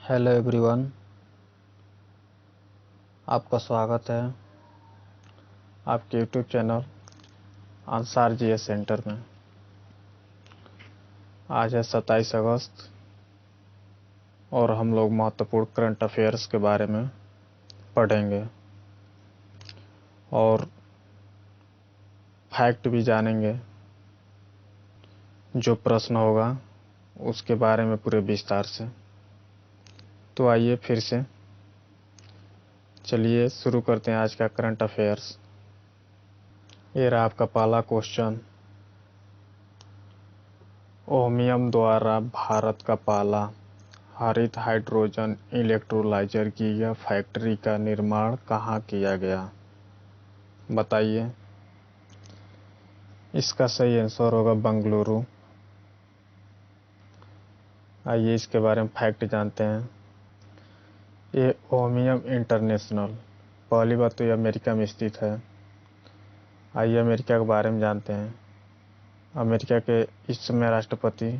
Hello everyone, आपका स्वागत है आपके YouTube channel Ansar GS centre में। आज है 27 अगस्त और हम लोग महत्वपूर्ण करंट अफेयर्स के बारे में पढ़ेंगे और फैक्ट भी जानेंगे। जो प्रश्न होगा उसके बारे में पूरे विस्तार से। तो आइए फिर से चलिए शुरू करते हैं आज का करंट अफेयर्स। ये रहा आपका पहला क्वेश्चन। ओहमियम द्वारा भारत का पहला हरित हाइड्रोजन इलेक्ट्रोलाइजर की यह फैक्ट्री का निर्माण कहाँ किया गया? बताइए। इसका सही आंसर होगा बेंगलुरु। आइए इसके बारे में फैक्ट जानते हैं। ये ओहमियम इंटरनेशनल, पहली बात तो ये अमेरिका में स्थित है। आइए अमेरिका के बारे में जानते हैं। अमेरिका के इस समय राष्ट्रपति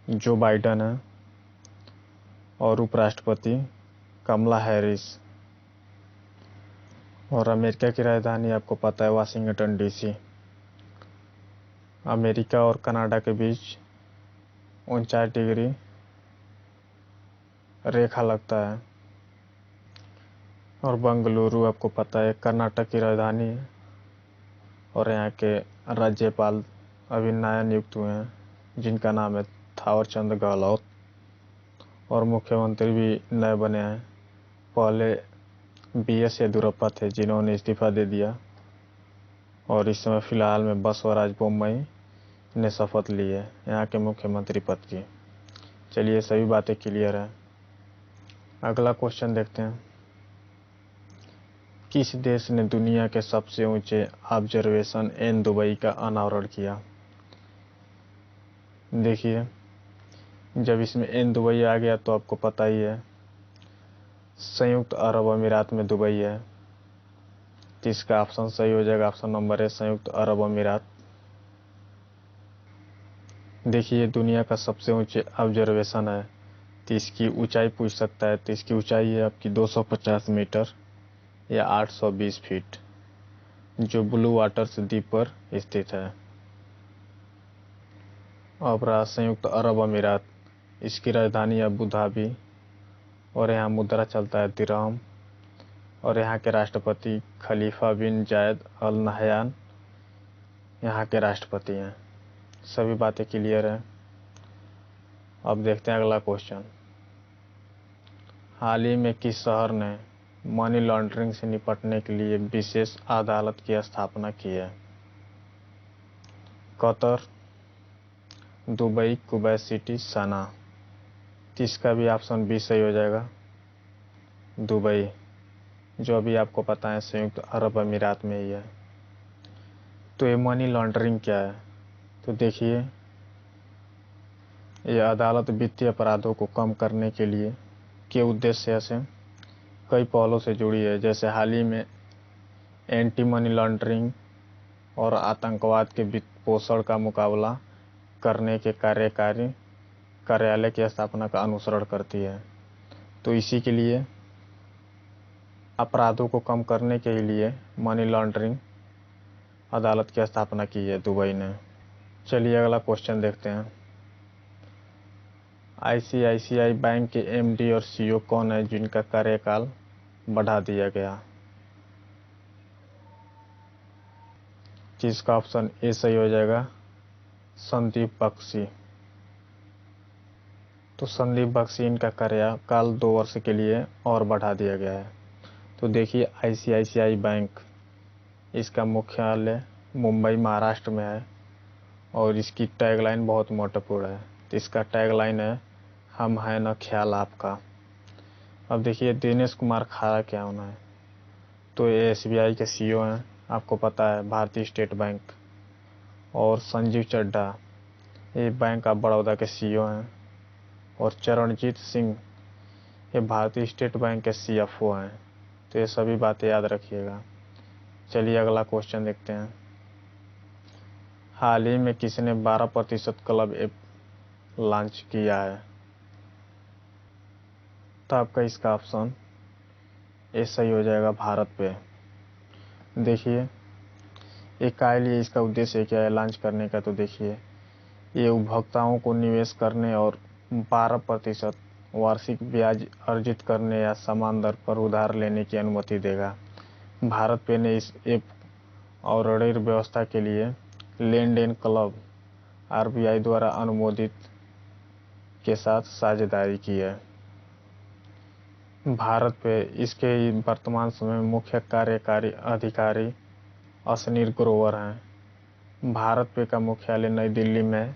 जो बाइडन है और उपराष्ट्रपति कमला हैरिस। और अमेरिका की राजधानी आपको पता है वाशिंगटन डीसी। अमेरिका और कनाडा के बीच 49 डिग्री रेखा लगता है। और बेंगलुरु आपको पता है कर्नाटक की राजधानी है और यहाँ के राज्यपाल अभी नया नियुक्त हुए हैं जिनका नाम है थावर चंद गहलोत। और मुख्यमंत्री भी नए बने हैं। पहले BS येदियुरप्पा थे जिन्होंने इस्तीफा दे दिया और इस समय फिलहाल में बसवराज बोम्मई ने शपथ ली है यहाँ के मुख्यमंत्री पद की। चलिए सभी बातें क्लियर है। अगला क्वेश्चन देखते हैं। किस देश ने दुनिया के सबसे ऊंचे ऑब्जर्वेशन इन दुबई का अनावरण किया? देखिए, जब इसमें इन दुबई आ गया तो आपको पता ही है संयुक्त अरब अमीरात में दुबई है। तो इसका ऑप्शन सही हो जाएगा। ऑप्शन नंबर है संयुक्त अरब अमीरात। देखिए, दुनिया का सबसे ऊंचे ऑब्जर्वेशन है तो इसकी ऊंचाई पूछ सकता है। तो इसकी ऊंचाई है आपकी 250 मीटर या 820 फीट, जो ब्लू वाटर्स द्वीप पर स्थित है। अब रहा संयुक्त अरब अमीरात। इसकी राजधानी अबू धाबी और यहाँ मुद्रा चलता है दिरहम। और यहाँ के राष्ट्रपति खलीफा बिन जायद अल नहयान यहाँ के राष्ट्रपति हैं। सभी बातें क्लियर हैं। अब देखते हैं अगला क्वेश्चन। हाल ही में किस शहर ने मनी लॉन्ड्रिंग से निपटने के लिए विशेष अदालत की स्थापना की है? कतर, दुबई, कुवैत सिटी, सना। इसका भी ऑप्शन बी सही हो जाएगा, दुबई, जो अभी आपको पता है संयुक्त अरब अमीरात में ही है। तो ये मनी लॉन्ड्रिंग क्या है? तो देखिए, ये अदालत वित्तीय अपराधों को कम करने के लिए के उद्देश्य से कई पहलों से जुड़ी है। जैसे हाल ही में एंटी मनी लॉन्ड्रिंग और आतंकवाद के वित्त पोषण का मुकाबला करने के कार्यकारी कार्यालय की स्थापना का अनुसरण करती है। तो इसी के लिए अपराधों को कम करने के लिए मनी लॉन्ड्रिंग अदालत की स्थापना की है दुबई ने। चलिए अगला क्वेश्चन देखते हैं। ICICI बैंक के MD और CEO कौन है जिनका कार्यकाल बढ़ा दिया गया? जिसका ऑप्शन ए सही हो जाएगा, संदीप बख्शी। तो संदीप बख्शी इनका कार्यकाल 2 वर्ष के लिए और बढ़ा दिया गया है। तो देखिए, ICICI बैंक, इसका मुख्यालय मुंबई महाराष्ट्र में है और इसकी टैगलाइन बहुत महत्वपूर्ण है। तो इसका टैगलाइन है, हम हैं न ख्याल आपका। अब देखिए, दिनेश कुमार खारा क्या होना है? तो ये SBI के CEO हैं, आपको पता है, भारतीय स्टेट बैंक। और संजीव चड्ढा ये बैंक ऑफ बड़ौदा के CEO हैं। और चरणजीत सिंह ये भारतीय स्टेट बैंक के CFO हैं। तो ये सभी बातें याद रखिएगा। चलिए अगला क्वेश्चन देखते हैं। हाल ही में किसने 12% क्लब ऐप लॉन्च किया है? तो आपका इसका ऑप्शन ए सही हो जाएगा, भारत पे। देखिए ये काय लिए इसका उद्देश्य क्या है लॉन्च करने का, तो देखिए ये उपभोक्ताओं को निवेश करने और 12% वार्षिक ब्याज अर्जित करने या समान दर पर उधार लेने की अनुमति देगा। भारत पे ने इस ऐप और ऋण व्यवस्था के लिए लेन देन क्लब आरबीआई द्वारा अनुमोदित के साथ साझेदारी की है। भारत पे इसके वर्तमान समय में मुख्य कार्यकारी अधिकारी अशनीर ग्रोवर हैं। भारत पे का मुख्यालय नई दिल्ली में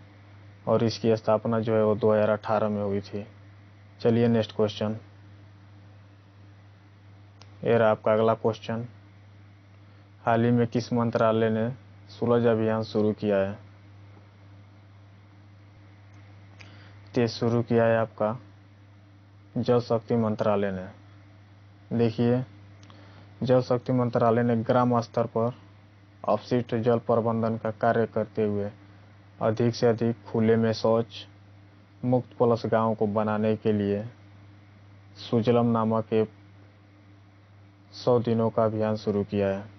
और इसकी स्थापना जो है वो 2018 में हुई थी। चलिए नेक्स्ट क्वेश्चन, ये रहा आपका अगला क्वेश्चन। हाल ही में किस मंत्रालय ने सूरज अभियान शुरू किया है? तो शुरू किया है आपका जल शक्ति मंत्रालय ने। देखिए जल शक्ति मंत्रालय ने ग्राम स्तर पर अपशिष्ट जल प्रबंधन का कार्य करते हुए अधिक से अधिक खुले में शौच मुक्त प्लस गांव को बनाने के लिए सुजलम नामक एक 100 दिनों का अभियान शुरू किया है।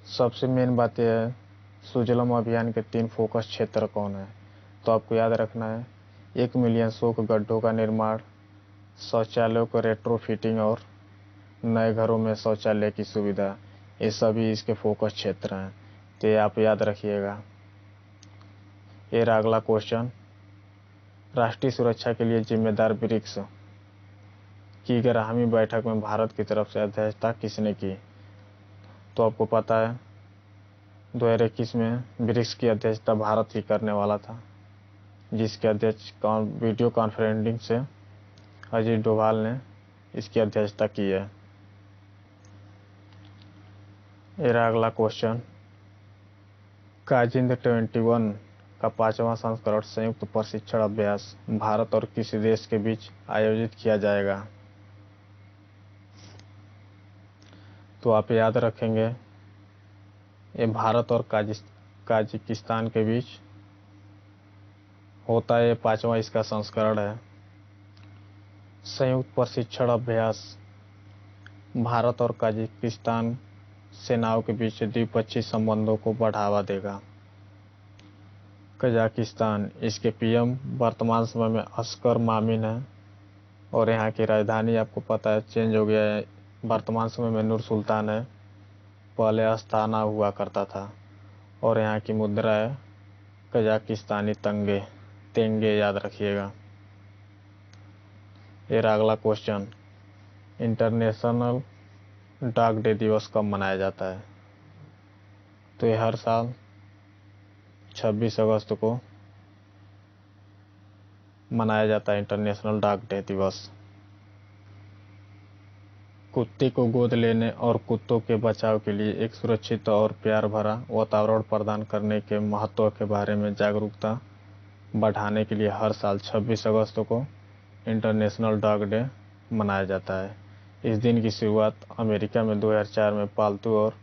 सबसे मेन बात यह है सुजलम अभियान के 3 फोकस क्षेत्र कौन है, तो आपको याद रखना है 1 मिलियन सूख गड्ढों का निर्माण, शौचालयों को रेट्रोफिटिंग और नए घरों में शौचालय की सुविधा, ये सभी इसके फोकस क्षेत्र हैं, तो ये आप याद रखिएगा। ये रहा अगला क्वेश्चन, राष्ट्रीय सुरक्षा के लिए जिम्मेदार ब्रिक्स की 11वीं बैठक में भारत की तरफ से अध्यक्षता किसने की? तो आपको पता है 2021 में ब्रिक्स की अध्यक्षता भारत ही करने वाला था, जिसके अध्यक्ष वीडियो कॉन्फ्रेंसिंग से अजीत डोभाल ने इसकी अध्यक्षता की है। ये रहा अगला क्वेश्चन, काजिंद 21 का 5वां संस्करण संयुक्त प्रशिक्षण अभ्यास भारत और किस देश के बीच आयोजित किया जाएगा? तो आप याद रखेंगे ये भारत और काजिकिस्तान के बीच होता है, 5वां इसका संस्करण है। संयुक्त प्रशिक्षण अभ्यास भारत और काजिकिस्तान सेनाओं के बीच द्विपक्षीय संबंधों को बढ़ावा देगा। कजाकिस्तान, इसके पीएम वर्तमान समय में अस्कर मामिन है और यहाँ की राजधानी आपको पता है चेंज हो गया है, वर्तमान समय में नूर सुल्तान है, पहले अस्ताना हुआ करता था। और यहाँ की मुद्रा है कजाकिस्तानी तेंगे, याद रखिएगा। ये अगला क्वेश्चन, इंटरनेशनल डाक डे दिवस कब मनाया जाता है? तो ये हर साल 26 अगस्त को मनाया जाता है इंटरनेशनल डाक डे दिवस। कुत्ते को गोद लेने और कुत्तों के बचाव के लिए एक सुरक्षित और प्यार भरा वातावरण प्रदान करने के महत्व के बारे में जागरूकता बढ़ाने के लिए हर साल 26 अगस्त को इंटरनेशनल डॉग डे मनाया जाता है। इस दिन की शुरुआत अमेरिका में 2004 में पालतू और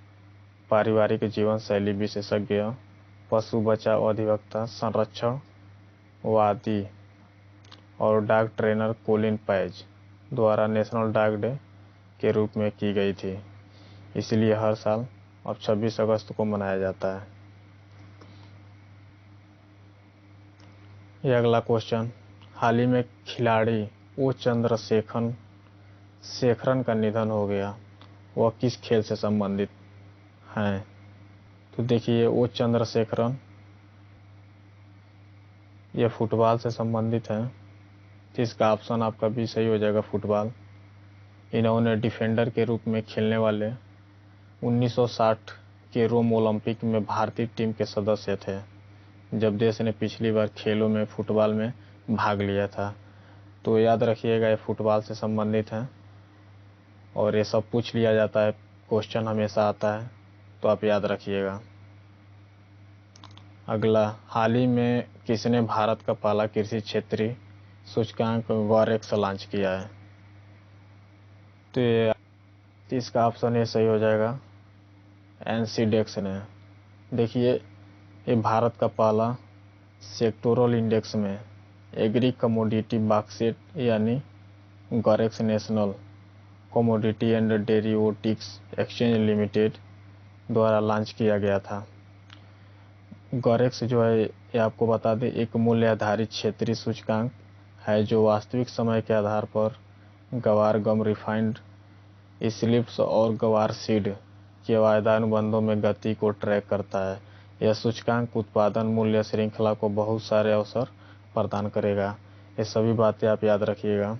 पारिवारिक जीवन शैली विशेषज्ञ, पशु बचाव अधिवक्ता, संरक्षणवादी और डॉग ट्रेनर कोलिन पैज द्वारा नेशनल डॉग डे के रूप में की गई थी। इसलिए हर साल अब 26 अगस्त को मनाया जाता है। यह अगला क्वेश्चन, हाल ही में खिलाड़ी ओ चंद्रशेखरन का निधन हो गया, वह किस खेल से संबंधित हैं? तो देखिए ओ चंद्रशेखरन यह फुटबॉल से संबंधित है, तो इसका ऑप्शन आपका भी सही हो जाएगा, फुटबॉल। इन्होंने डिफेंडर के रूप में खेलने वाले 1960 के रोम ओलंपिक में भारतीय टीम के सदस्य थे, जब देश ने पिछली बार खेलों में फुटबॉल में भाग लिया था। तो याद रखिएगा ये फुटबॉल से संबंधित है और ये सब पूछ लिया जाता है, क्वेश्चन हमेशा आता है, तो आप याद रखिएगा। अगला, हाल ही में किसने भारत का पहला कृषि क्षेत्रीय सूचकांक वॉरेक्स लॉन्च किया है? तो इसका ऑप्शन ये सही हो जाएगा, एनसीडेक्स ने। देखिए ये भारत का पहला सेक्टोरल इंडेक्स में एग्री कमोडिटी बॉक्सेट यानी गॉरेक्स national commodity and derivatives exchange limited द्वारा लॉन्च किया गया था। गॉरेक्स जो है ये आपको बता दें एक मूल्य आधारित क्षेत्रीय सूचकांक है जो वास्तविक समय के आधार पर गवार गम रिफाइंड स्लिप्स और गवार सीड के वायदा अनुबंधों में गति को ट्रैक करता है। यह सूचकांक उत्पादन मूल्य श्रृंखला को बहुत सारे अवसर प्रदान करेगा। ये सभी बातें आप याद रखिएगा।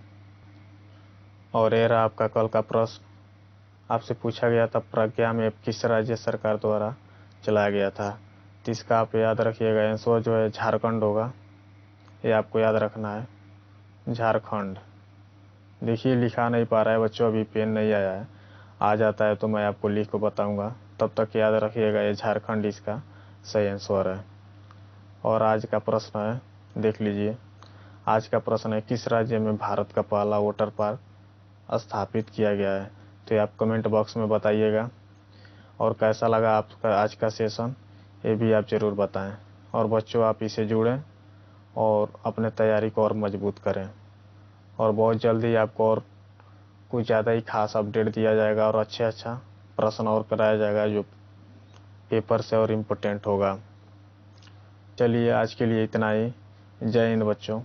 और ये रहा आपका कल का प्रश्न। आपसे पूछा गया था प्रज्ञा में किस राज्य सरकार द्वारा चलाया गया था, तो इसका आप याद रखिएगा। आंसर जो है झारखंड होगा, ये आपको याद रखना है, झारखंड। देखिए लिखा नहीं पा रहा है बच्चों, अभी पेन नहीं आया है, आ जाता है तो मैं आपको लिख को बताऊंगा, तब तक याद रखिएगा ये झारखंड इसका सही आंसर है। और आज का प्रश्न है, देख लीजिए। आज का प्रश्न है किस राज्य में भारत का पहला वाटर पार्क स्थापित किया गया है, तो ये आप कमेंट बॉक्स में बताइएगा। और कैसा लगा आपका आज का सेशन ये भी आप ज़रूर बताएं। और बच्चों आप इसे जुड़ें और अपने तैयारी को और मजबूत करें। और बहुत जल्दी आपको और कुछ ज़्यादा ही खास अपडेट दिया जाएगा और अच्छा प्रश्न और कराया जाएगा जो पेपर से और इम्पोर्टेंट होगा। चलिए आज के लिए इतना ही। जय हिंद बच्चों।